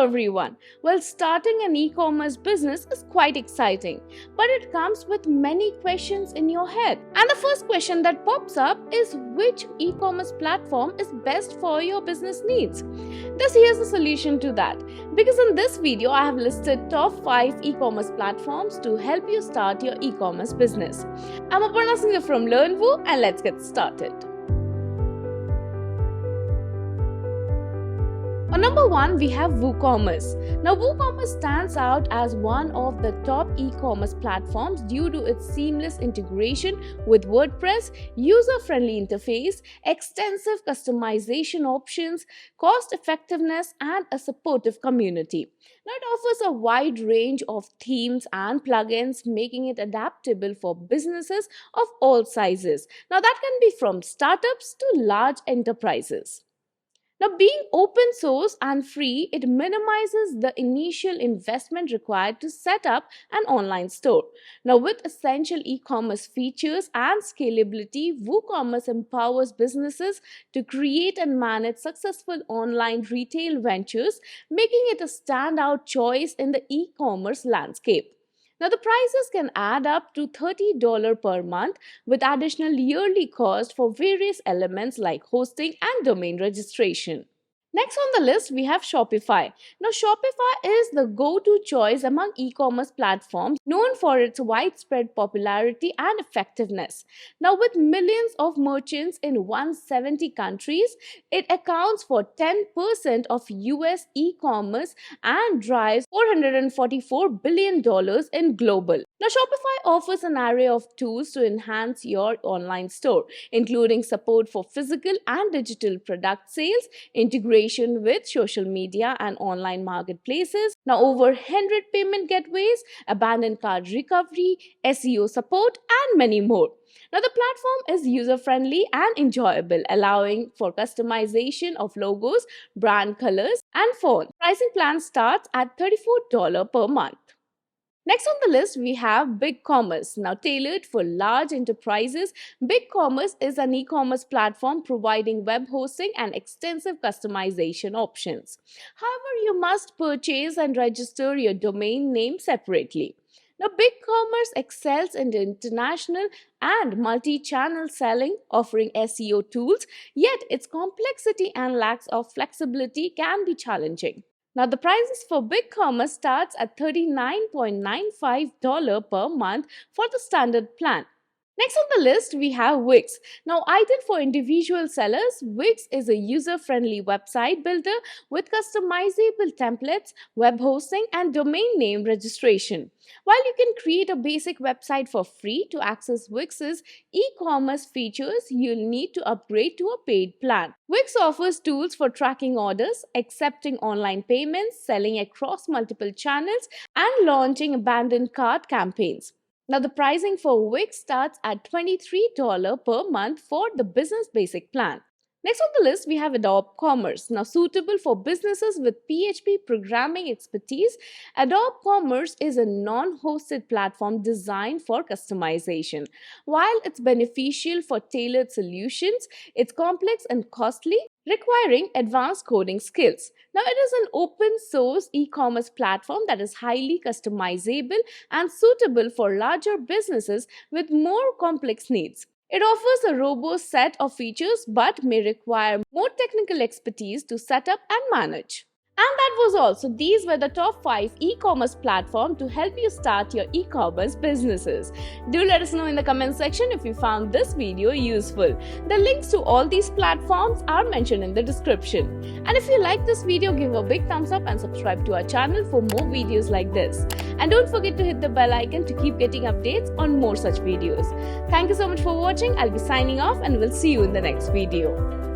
Hello everyone. Well, starting an e-commerce business is quite exciting, but it comes with many questions in your head. And the first question that pops up is which e-commerce platform is best for your business needs? Here's the solution to that. Because in this video, I have listed top 5 e-commerce platforms to help you start your e-commerce business. I'm Aparna Singh from LearnWoo, and let's get started. On number 1, we have WooCommerce. Now, WooCommerce stands out as one of the top e-commerce platforms due to its seamless integration with WordPress, user-friendly interface, extensive customization options, cost-effectiveness, and a supportive community. Now, it offers a wide range of themes and plugins, making it adaptable for businesses of all sizes. Now, that can be from startups to large enterprises. Now, being open source and free, it minimizes the initial investment required to set up an online store. Now, with essential e-commerce features and scalability, WooCommerce empowers businesses to create and manage successful online retail ventures, making it a standout choice in the e-commerce landscape. Now, the prices can add up to $30 per month with additional yearly cost for various elements like hosting and domain registration. Next on the list, we have Shopify. Now, Shopify is the go-to choice among e-commerce platforms, known for its widespread popularity and effectiveness. Now, with millions of merchants in 170 countries, it accounts for 10% of US e-commerce and drives $444 billion in global. Now, Shopify offers an array of tools to enhance your online store, including support for physical and digital product sales, integration with social media and online marketplaces, now over 100 payment gateways, abandoned cart recovery, SEO support, and many more. Now, the platform is user-friendly and enjoyable, allowing for customization of logos, brand colors, and fonts. Pricing plan starts at $34 per month. Next on the list, we have BigCommerce. Now, tailored for large enterprises, BigCommerce is an e-commerce platform providing web hosting and extensive customization options. However, you must purchase and register your domain name separately. Now, BigCommerce excels in international and multi-channel selling, offering SEO tools, yet its complexity and lack of flexibility can be challenging. Now, the prices for BigCommerce starts at $39.95 per month for the standard plan. Next on the list, we have Wix. Now, ideal for individual sellers, Wix is a user-friendly website builder with customizable templates, web hosting, and domain name registration. While you can create a basic website for free, to access Wix's e-commerce features, you'll need to upgrade to a paid plan. Wix offers tools for tracking orders, accepting online payments, selling across multiple channels, and launching abandoned cart campaigns. Now, the pricing for Wix starts at $23 per month for the business basic plan. Next on the list, we have Adobe Commerce. Now, suitable for businesses with PHP programming expertise, Adobe Commerce is a non-hosted platform designed for customization. While it's beneficial for tailored solutions, it's complex and costly, requiring advanced coding skills. Now, it is an open source e-commerce platform that is highly customizable and suitable for larger businesses with more complex needs. It offers a robust set of features but may require more technical expertise to set up and manage. And that was all. So these were the top 5 e-commerce platforms to help you start your e-commerce businesses. Do let us know in the comment section if you found this video useful. The links to all these platforms are mentioned in the description. And if you like this video, give a big thumbs up and subscribe to our channel for more videos like this. And don't forget to hit the bell icon to keep getting updates on more such videos. Thank you so much for watching. I'll be signing off and we'll see you in the next video.